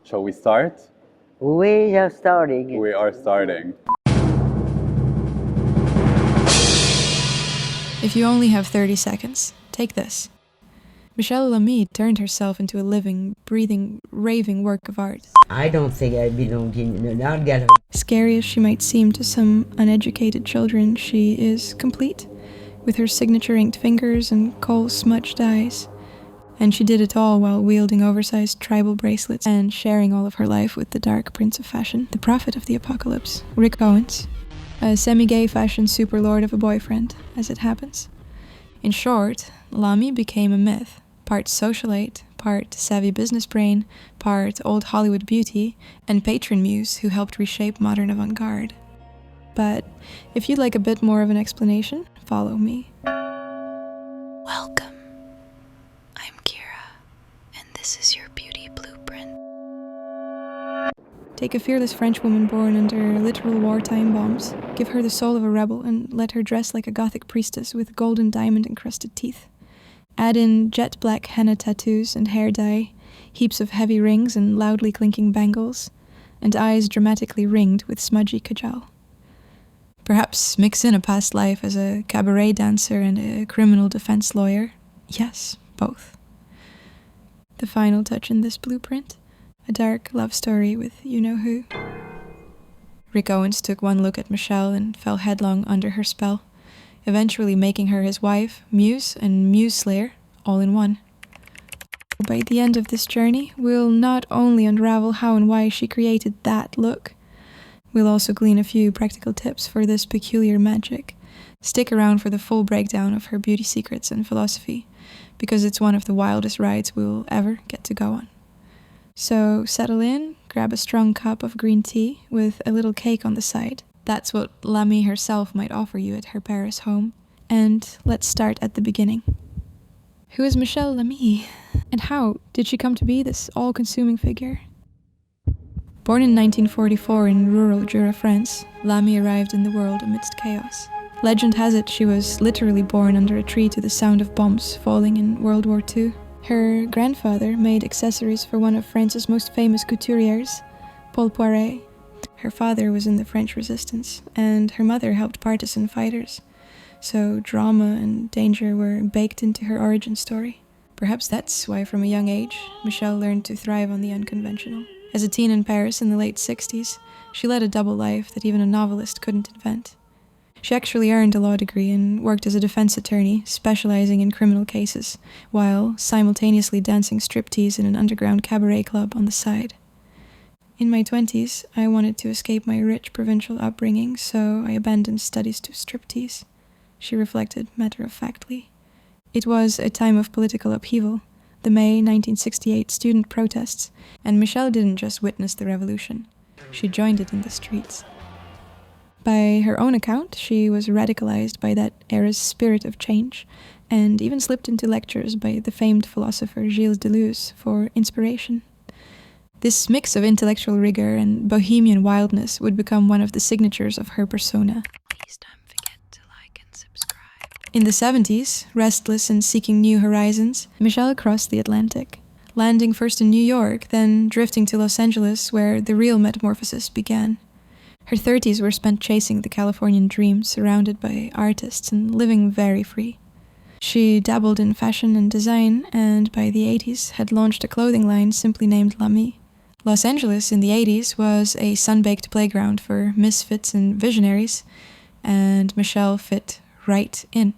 Shall we start? We are starting. We are starting. If you only have 30 seconds, take this. Michèle Lamy turned herself into a living, breathing, raving work of art. I don't think I belong in an art gallery. Scary as she might seem to some uneducated children, she is complete, with her signature inked fingers and kohl-smudged eyes. And she did it all while wielding oversized tribal bracelets and sharing all of her life with the dark prince of fashion, the prophet of the apocalypse, Rick Owens, a semi-gay fashion superlord of a boyfriend, as it happens. In short, Lamy became a myth, part socialite, part savvy business brain, part old Hollywood beauty, and patron muse who helped reshape modern avant-garde. But if you'd like a bit more of an explanation, follow me. Welcome. I'm Kira, and this is your beauty blueprint. Take a fearless French woman born under literal wartime bombs, give her the soul of a rebel, and let her dress like a gothic priestess with golden diamond-encrusted teeth. Add in jet black henna tattoos and hair dye, heaps of heavy rings and loudly clinking bangles, and eyes dramatically ringed with smudgy kajal. Perhaps mix in a past life as a cabaret dancer and a criminal defense lawyer. Yes, both. The final touch in this blueprint, a dark love story with you-know-who. Rick Owens took one look at Michèle and fell headlong under her spell, eventually making her his wife, muse, and muse slayer, all in one. By the end of this journey, we'll not only unravel how and why she created that look, we'll also glean a few practical tips for this peculiar magic. Stick around for the full breakdown of her beauty secrets and philosophy, because it's one of the wildest rides we'll ever get to go on. So settle in, grab a strong cup of green tea with a little cake on the side. That's what Lamy herself might offer you at her Paris home. And let's start at the beginning. Who is Michèle Lamy? And how did she come to be this all-consuming figure? Born in 1944 in rural Jura, France, Lamy arrived in the world amidst chaos. Legend has it she was literally born under a tree to the sound of bombs falling in World War II. Her grandfather made accessories for one of France's most famous couturiers, Paul Poiret. Her father was in the French resistance, and her mother helped partisan fighters. So drama and danger were baked into her origin story. Perhaps that's why from a young age, Michèle learned to thrive on the unconventional. As a teen in Paris in the late 60s, she led a double life that even a novelist couldn't invent. She actually earned a law degree and worked as a defense attorney, specializing in criminal cases, while simultaneously dancing striptease in an underground cabaret club on the side. In my 20s, I wanted to escape my rich provincial upbringing, so I abandoned studies to striptease, she reflected matter-of-factly. It was a time of political upheaval, the May 1968 student protests, and Michèle didn't just witness the revolution, she joined it in the streets. By her own account, she was radicalized by that era's spirit of change, and even slipped into lectures by the famed philosopher Gilles Deleuze for inspiration. This mix of intellectual rigor and bohemian wildness would become one of the signatures of her persona. Please don't forget to like and subscribe. In the 70s, restless and seeking new horizons, Michèle crossed the Atlantic, landing first in New York, then drifting to Los Angeles, where the real metamorphosis began. Her 30s were spent chasing the Californian dream, surrounded by artists and living very free. She dabbled in fashion and design, and by the 80s had launched a clothing line simply named Lamy. Los Angeles in the 80s was a sun-baked playground for misfits and visionaries, and Michèle fit right in.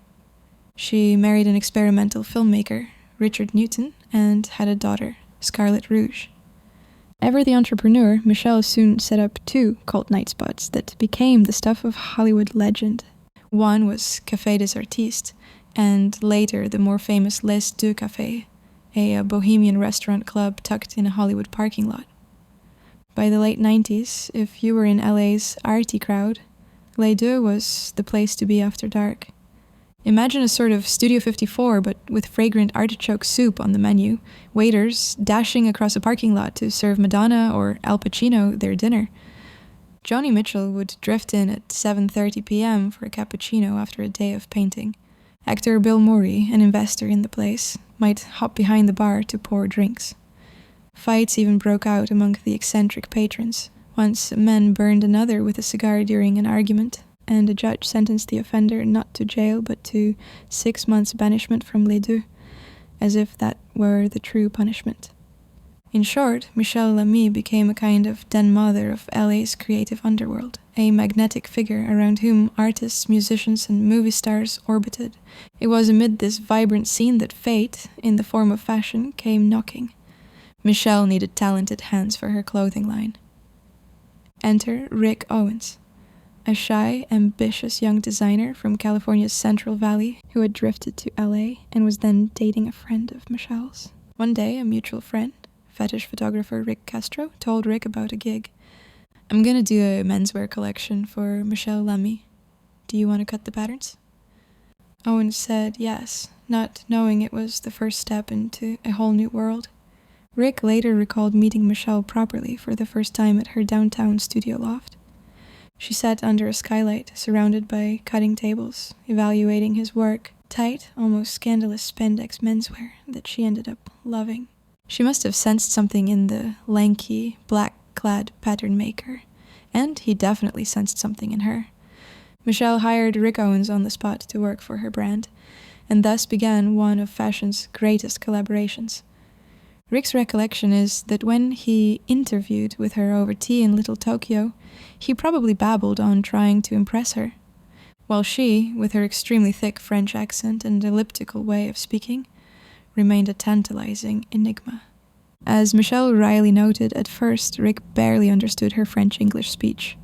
She married an experimental filmmaker, Richard Newton, and had a daughter, Scarlett Rouge. Ever the entrepreneur, Michèle soon set up 2 cult night spots that became the stuff of Hollywood legend. One was Café des Artistes, and later the more famous Les Deux Cafés, a bohemian restaurant club tucked in a Hollywood parking lot. By the late 90s, if you were in LA's arty crowd, Les Deux was the place to be after dark. Imagine a sort of Studio 54, but with fragrant artichoke soup on the menu, waiters dashing across a parking lot to serve Madonna or Al Pacino their dinner. Joni Mitchell would drift in at 7:30 p.m. for a cappuccino after a day of painting. Actor Bill Murray, an investor in the place, might hop behind the bar to pour drinks. Fights even broke out among the eccentric patrons. Once a man burned another with a cigar during an argument, and a judge sentenced the offender not to jail but to 6 months banishment from Les Deux, as if that were the true punishment. In short, Michèle Lamy became a kind of den mother of LA's creative underworld, a magnetic figure around whom artists, musicians, and movie stars orbited. It was amid this vibrant scene that fate, in the form of fashion, came knocking. Michèle needed talented hands for her clothing line. Enter Rick Owens, a shy, ambitious young designer from California's Central Valley who had drifted to LA and was then dating a friend of Michèle's. One day, a mutual friend, fetish photographer Rick Castro, told Rick about a gig. "I'm gonna do a menswear collection for Michèle Lamy. Do you want to cut the patterns?" Owens said yes, not knowing it was the first step into a whole new world. Rick later recalled meeting Michèle properly for the first time at her downtown studio loft. She sat under a skylight, surrounded by cutting tables, evaluating his work, tight, almost scandalous spandex menswear that she ended up loving. She must have sensed something in the lanky, black-clad pattern maker, and he definitely sensed something in her. Michèle hired Rick Owens on the spot to work for her brand, and thus began one of fashion's greatest collaborations. Rick's recollection is that when he interviewed with her over tea in Little Tokyo, he probably babbled on trying to impress her, while she, with her extremely thick French accent and elliptical way of speaking, remained a tantalizing enigma. As Michèle wryly noted, at first Rick barely understood her French-English speech,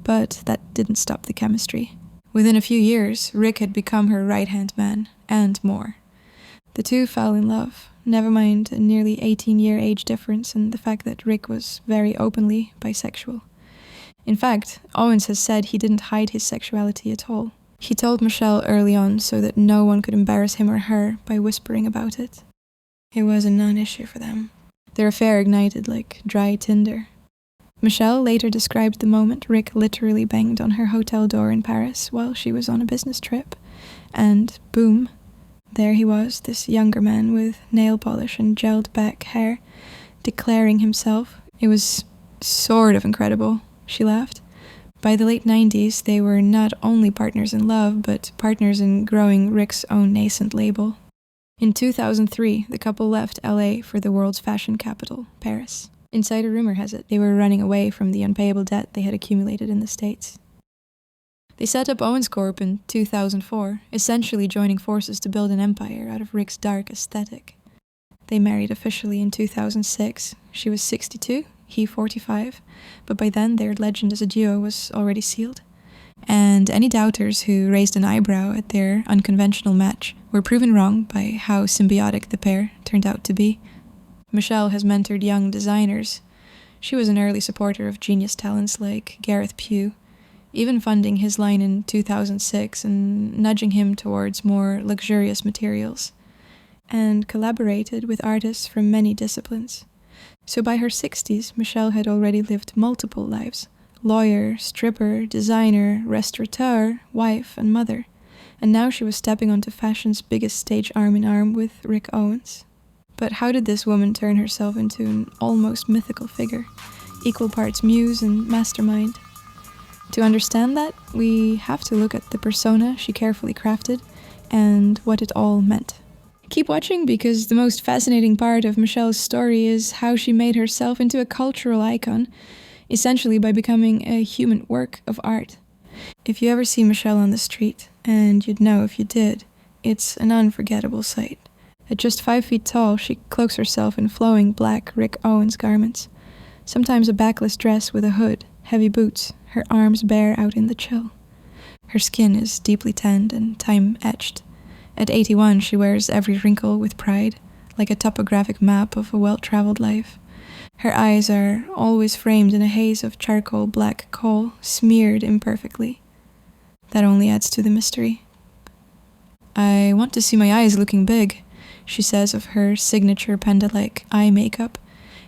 but that didn't stop the chemistry. Within a few years, Rick had become her right-hand man, and more. The two fell in love, never mind a nearly 18-year age difference and the fact that Rick was very openly bisexual. In fact, Owens has said he didn't hide his sexuality at all. He told Michèle early on so that no one could embarrass him or her by whispering about it. It was a non-issue for them. Their affair ignited like dry tinder. Michèle later described the moment Rick literally banged on her hotel door in Paris while she was on a business trip, and boom, there he was, this younger man with nail polish and gelled back hair, declaring himself. It was sort of incredible, she laughed. By the late 90s, they were not only partners in love, but partners in growing Rick's own nascent label. In 2003, the couple left LA for the world's fashion capital, Paris. Insider rumor has it they were running away from the unpayable debt they had accumulated in the States. They set up Owenscorp in 2004, essentially joining forces to build an empire out of Rick's dark aesthetic. They married officially in 2006. She was 62, he 45, but by then their legend as a duo was already sealed. And any doubters who raised an eyebrow at their unconventional match were proven wrong by how symbiotic the pair turned out to be. Michèle has mentored young designers. She was an early supporter of genius talents like Gareth Pugh, even funding his line in 2006 and nudging him towards more luxurious materials, and collaborated with artists from many disciplines. So by her 60s, Michèle had already lived multiple lives: lawyer, stripper, designer, restaurateur, wife, and mother. And now she was stepping onto fashion's biggest stage arm in arm with Rick Owens. But how did this woman turn herself into an almost mythical figure, equal parts muse and mastermind? To understand that, we have to look at the persona she carefully crafted and what it all meant. Keep watching, because the most fascinating part of Michèle's story is how she made herself into a cultural icon, essentially by becoming a human work of art. If you ever see Michèle on the street, and you'd know if you did, it's an unforgettable sight. At just 5 feet tall, she cloaks herself in flowing black Rick Owens garments, sometimes a backless dress with a hood, heavy boots, her arms bare out in the chill. Her skin is deeply tanned and time-etched. At 81, she wears every wrinkle with pride, like a topographic map of a well-traveled life. Her eyes are always framed in a haze of charcoal black kohl, smeared imperfectly. That only adds to the mystery. "I want to see my eyes looking big," she says of her signature panda-like eye makeup,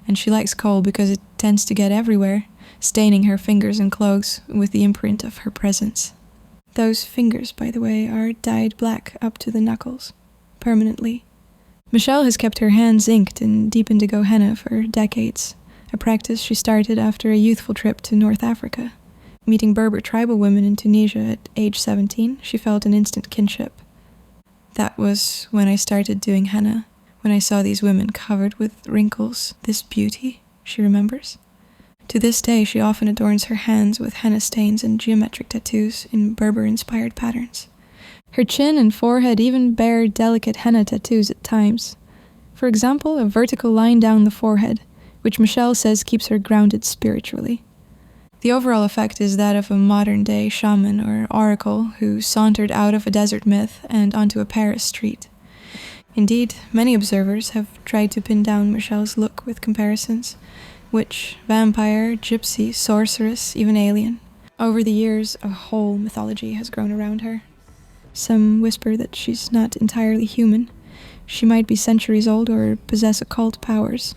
and she likes kohl because it tends to get everywhere, staining her fingers and clothes with the imprint of her presence. Those fingers, by the way, are dyed black up to the knuckles, permanently. Michèle has kept her hands inked in deep indigo henna for decades, a practice she started after a youthful trip to North Africa. Meeting Berber tribal women in Tunisia at age 17, she felt an instant kinship. That was when I started doing henna, when I saw these women covered with wrinkles, this beauty, she remembers. To this day, she often adorns her hands with henna stains and geometric tattoos in Berber-inspired patterns. Her chin and forehead even bear delicate henna tattoos at times. For example, a vertical line down the forehead, which Michèle says keeps her grounded spiritually. The overall effect is that of a modern-day shaman or oracle who sauntered out of a desert myth and onto a Paris street. Indeed, many observers have tried to pin down Michèle's look with comparisons: witch, vampire, gypsy, sorceress, even alien. Over the years, a whole mythology has grown around her. Some whisper that she's not entirely human. She might be centuries old or possess occult powers.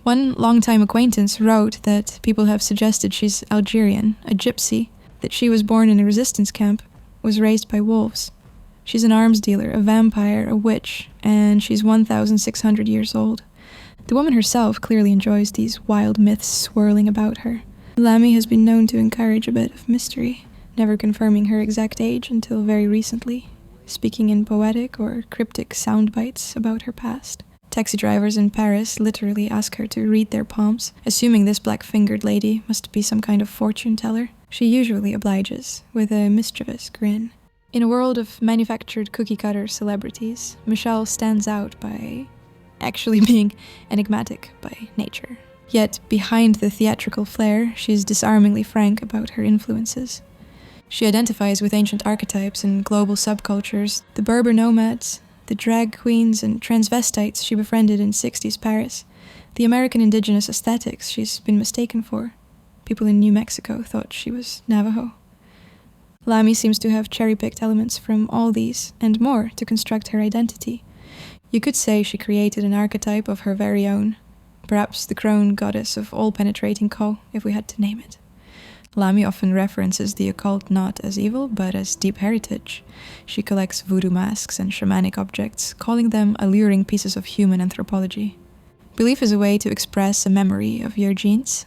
One longtime acquaintance wrote that people have suggested she's Algerian, a gypsy, that she was born in a resistance camp, was raised by wolves. She's an arms dealer, a vampire, a witch, and she's 1,600 years old. The woman herself clearly enjoys these wild myths swirling about her. Lamy has been known to encourage a bit of mystery, never confirming her exact age until very recently, speaking in poetic or cryptic sound bites about her past. Taxi drivers in Paris literally ask her to read their palms, assuming this black-fingered lady must be some kind of fortune teller. She usually obliges, with a mischievous grin. In a world of manufactured cookie-cutter celebrities, Michèle stands out by actually being enigmatic by nature. Yet, behind the theatrical flair, she's disarmingly frank about her influences. She identifies with ancient archetypes and global subcultures, the Berber nomads, the drag queens and transvestites she befriended in 60s Paris, the American indigenous aesthetics she's been mistaken for. People in New Mexico thought she was Navajo. Lamy seems to have cherry-picked elements from all these, and more, to construct her identity. You could say she created an archetype of her very own, perhaps the crone goddess of all-penetrating kohl, if we had to name it. Lamy often references the occult not as evil, but as deep heritage. She collects voodoo masks and shamanic objects, calling them alluring pieces of human anthropology. Belief is a way to express a memory of your genes,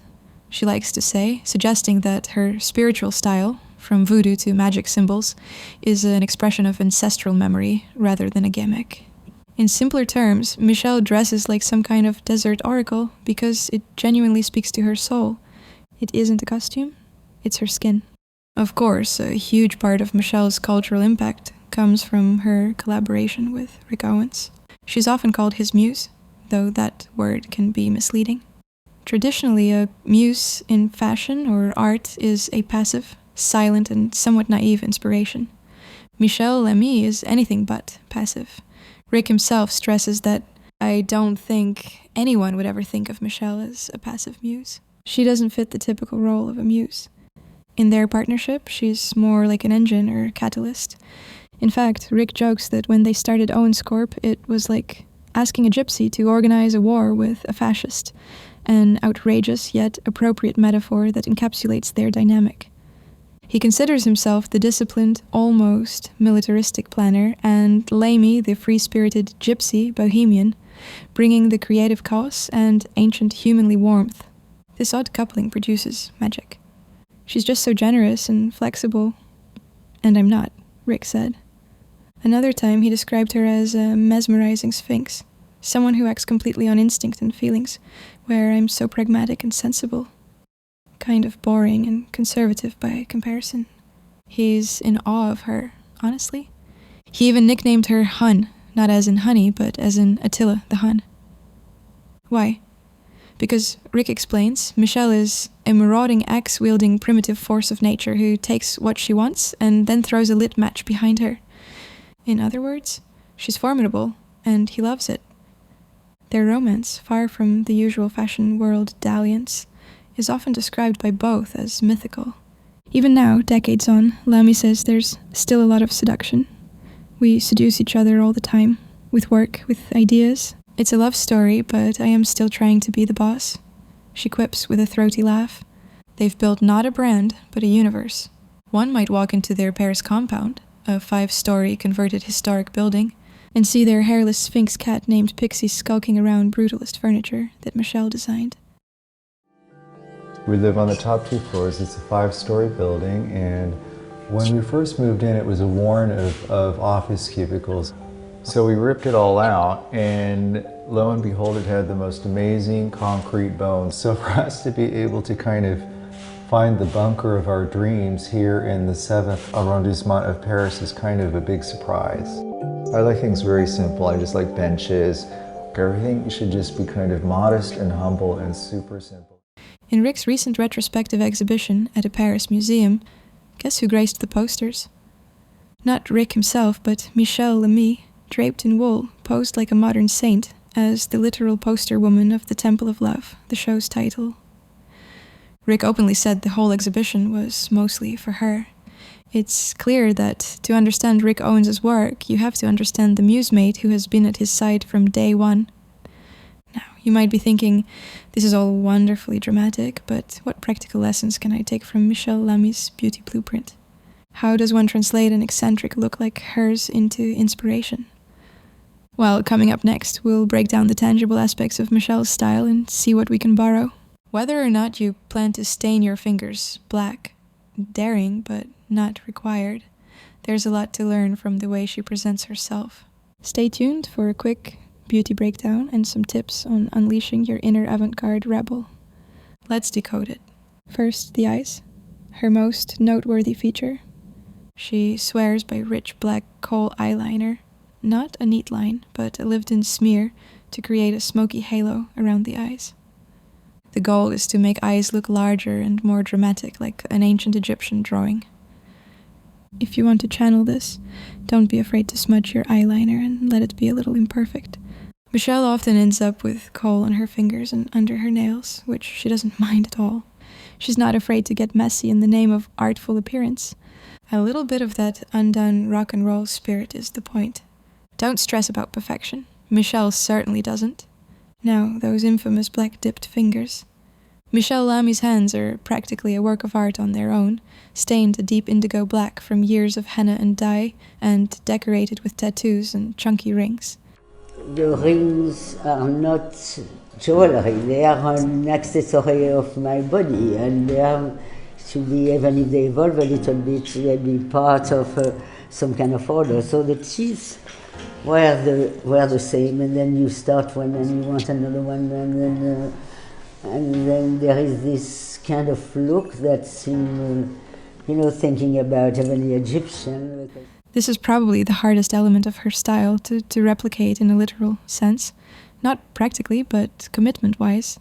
she likes to say, suggesting that her spiritual style, from voodoo to magic symbols, is an expression of ancestral memory rather than a gimmick. In simpler terms, Michèle dresses like some kind of desert oracle because it genuinely speaks to her soul. It isn't a costume. It's her skin. Of course, a huge part of Michèle's cultural impact comes from her collaboration with Rick Owens. She's often called his muse, though that word can be misleading. Traditionally, a muse in fashion or art is a passive, silent, and somewhat naive inspiration. Michèle Lamy is anything but passive. Rick himself stresses that I don't think anyone would ever think of Michèle as a passive muse. She doesn't fit the typical role of a muse. In their partnership, she's more like an engine or catalyst. In fact, Rick jokes that when they started Owenscorp, it was like asking a gypsy to organize a war with a fascist, an outrageous yet appropriate metaphor that encapsulates their dynamic. He considers himself the disciplined, almost militaristic planner, and Lamy the free-spirited gypsy bohemian, bringing the creative chaos and ancient humanly warmth. This odd coupling produces magic. She's just so generous and flexible. And I'm not, Rick said. Another time he described her as a mesmerizing sphinx, someone who acts completely on instinct and feelings, where I'm so pragmatic and sensible. Kind of boring and conservative by comparison. He's in awe of her, honestly. He even nicknamed her Hun, not as in honey, but as in Attila the Hun. Why? Because, Rick explains, Michèle is a marauding axe-wielding primitive force of nature who takes what she wants and then throws a lit match behind her. In other words, she's formidable, and he loves it. Their romance, far from the usual fashion world dalliance, is often described by both as mythical. Even now, decades on, Lamy says there's still a lot of seduction. We seduce each other all the time, with work, with ideas. It's a love story, but I am still trying to be the boss. She quips with a throaty laugh. They've built not a brand, but a universe. One might walk into their Paris compound, a 5-story converted historic building, and see their hairless sphinx cat named Pixie skulking around brutalist furniture that Michèle designed. We live on the top 2 floors. It's a 5-story building, and when we first moved in, it was a warren of office cubicles. So we ripped it all out, and lo and behold, it had the most amazing concrete bones. So for us to be able to kind of find the bunker of our dreams here in the 7th arrondissement of Paris is kind of a big surprise. I like things very simple. I just like benches. Everything should just be kind of modest and humble and super simple. In Rick's recent retrospective exhibition at a Paris museum, guess who graced the posters? Not Rick himself, but Michèle Lamy, draped in wool, posed like a modern saint, as the literal poster woman of the Temple of Love, the show's title. Rick openly said the whole exhibition was mostly for her. It's clear that to understand Rick Owens' work, you have to understand the musemate who has been at his side from day one. Now, you might be thinking, this is all wonderfully dramatic, but what practical lessons can I take from Michèle Lamy's beauty blueprint? How does one translate an eccentric look like hers into inspiration? Well, coming up next, we'll break down the tangible aspects of Michèle's style and see what we can borrow. Whether or not you plan to stain your fingers black, daring but not required, there's a lot to learn from the way she presents herself. Stay tuned for a quick beauty breakdown and some tips on unleashing your inner avant-garde rebel. Let's decode it. First, the eyes. Her most noteworthy feature. She swears by rich black kohl eyeliner. Not a neat line, but a lived-in smear to create a smoky halo around the eyes. The goal is to make eyes look larger and more dramatic, like an ancient Egyptian drawing. If you want to channel this, don't be afraid to smudge your eyeliner and let it be a little imperfect. Michèle often ends up with kohl on her fingers and under her nails, which she doesn't mind at all. She's not afraid to get messy in the name of artful appearance. A little bit of that undone rock and roll spirit is the point. Don't stress about perfection. Michèle certainly doesn't. Now, those infamous black-dipped fingers. Michèle Lamy's hands are practically a work of art on their own, stained a deep indigo black from years of henna and dye, and decorated with tattoos and chunky rings. The rings are not jewelry, they are an accessory of my body, and they are, should be, even if they evolve a little bit, they be part of some kind of order. So the teeth were the same, and then you start one and you want another one, and then there is this kind of look that's in, thinking about even the Egyptian. This is probably the hardest element of her style to replicate in a literal sense. Not practically, but commitment-wise.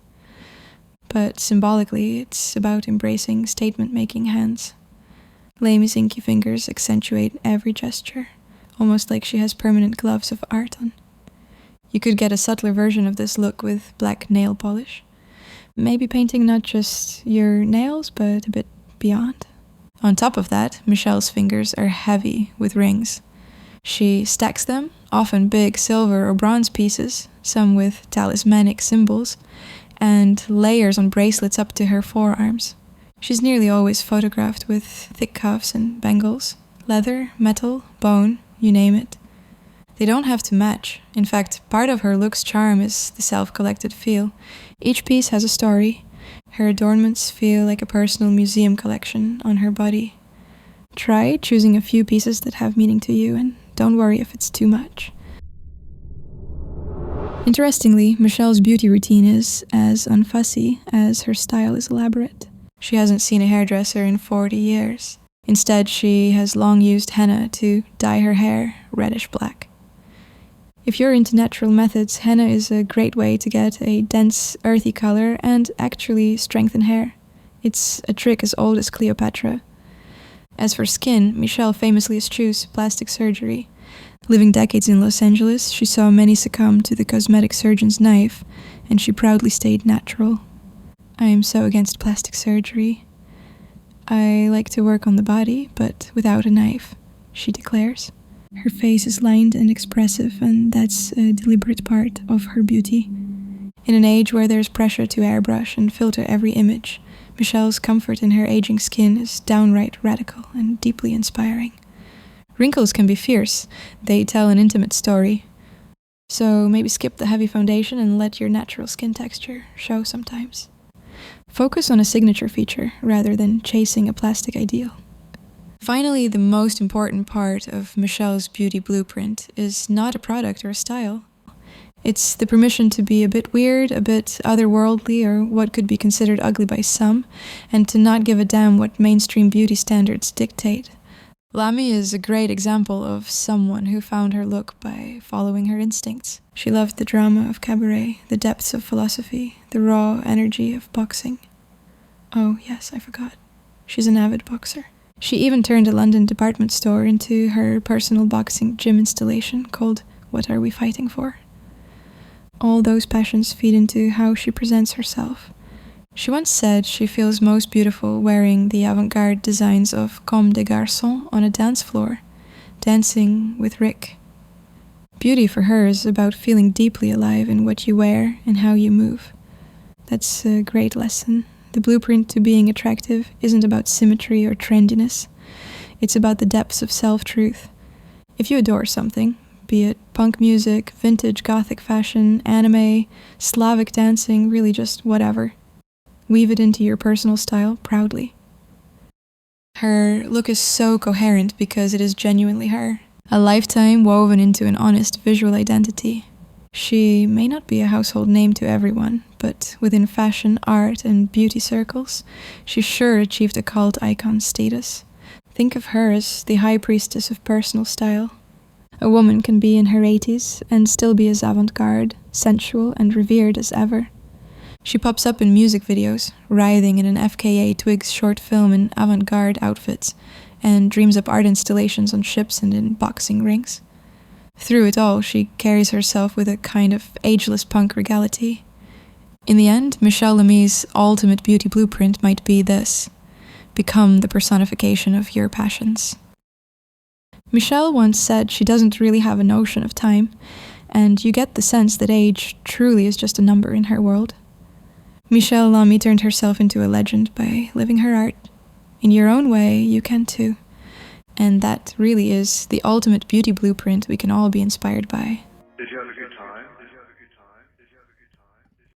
But symbolically, it's about embracing statement-making hands. Lamy's inky fingers accentuate every gesture, almost like she has permanent gloves of art on. You could get a subtler version of this look with black nail polish. Maybe painting not just your nails, but a bit beyond. On top of that, Michèle's fingers are heavy with rings. She stacks them, often big silver or bronze pieces, some with talismanic symbols, and layers on bracelets up to her forearms. She's nearly always photographed with thick cuffs and bangles, leather, metal, bone, you name it. They don't have to match. In fact, part of her look's charm is the self-collected feel. Each piece has a story. Her adornments feel like a personal museum collection on her body. Try choosing a few pieces that have meaning to you, and don't worry if it's too much. Interestingly, Michèle's beauty routine is as unfussy as her style is elaborate. She hasn't seen a hairdresser in 40 years. Instead, she has long used henna to dye her hair reddish black. If you're into natural methods, henna is a great way to get a dense, earthy color and actually strengthen hair. It's a trick as old as Cleopatra. As for skin, Michèle famously eschews plastic surgery. Living decades in Los Angeles, she saw many succumb to the cosmetic surgeon's knife, and she proudly stayed natural. I am so against plastic surgery. I like to work on the body, but without a knife, she declares. Her face is lined and expressive, and that's a deliberate part of her beauty. In an age where there's pressure to airbrush and filter every image, Michèle's comfort in her aging skin is downright radical and deeply inspiring. Wrinkles can be fierce. They tell an intimate story. So maybe skip the heavy foundation and let your natural skin texture show sometimes. Focus on a signature feature rather than chasing a plastic ideal. Finally, the most important part of Michèle's beauty blueprint is not a product or a style. It's the permission to be a bit weird, a bit otherworldly, or what could be considered ugly by some, and to not give a damn what mainstream beauty standards dictate. Lamy is a great example of someone who found her look by following her instincts. She loved the drama of cabaret, the depths of philosophy, the raw energy of boxing. Oh, yes, I forgot. She's an avid boxer. She even turned a London department store into her personal boxing gym installation called What Are We Fighting For? All those passions feed into how she presents herself. She once said she feels most beautiful wearing the avant-garde designs of Comme des Garçons on a dance floor, dancing with Rick. Beauty for her is about feeling deeply alive in what you wear and how you move. That's a great lesson. The blueprint to being attractive isn't about symmetry or trendiness. It's about the depths of self-truth. If you adore something, be it punk music, vintage gothic fashion, anime, Slavic dancing, really just whatever, weave it into your personal style proudly. Her look is so coherent because it is genuinely her, a lifetime woven into an honest visual identity. She may not be a household name to everyone, but within fashion, art, and beauty circles, she sure achieved a cult icon status. Think of her as the high priestess of personal style. A woman can be in her 80s and still be as avant-garde, sensual, and revered as ever. She pops up in music videos, writhing in an FKA Twigs short film in avant-garde outfits, and dreams up art installations on ships and in boxing rings. Through it all, she carries herself with a kind of ageless punk regality. In the end, Michèle Lamy's ultimate beauty blueprint might be this: become the personification of your passions. Michèle once said she doesn't really have a notion of time, and you get the sense that age truly is just a number in her world. Michèle Lamy turned herself into a legend by living her art. In your own way, you can too. And that really is the ultimate beauty blueprint we can all be inspired by.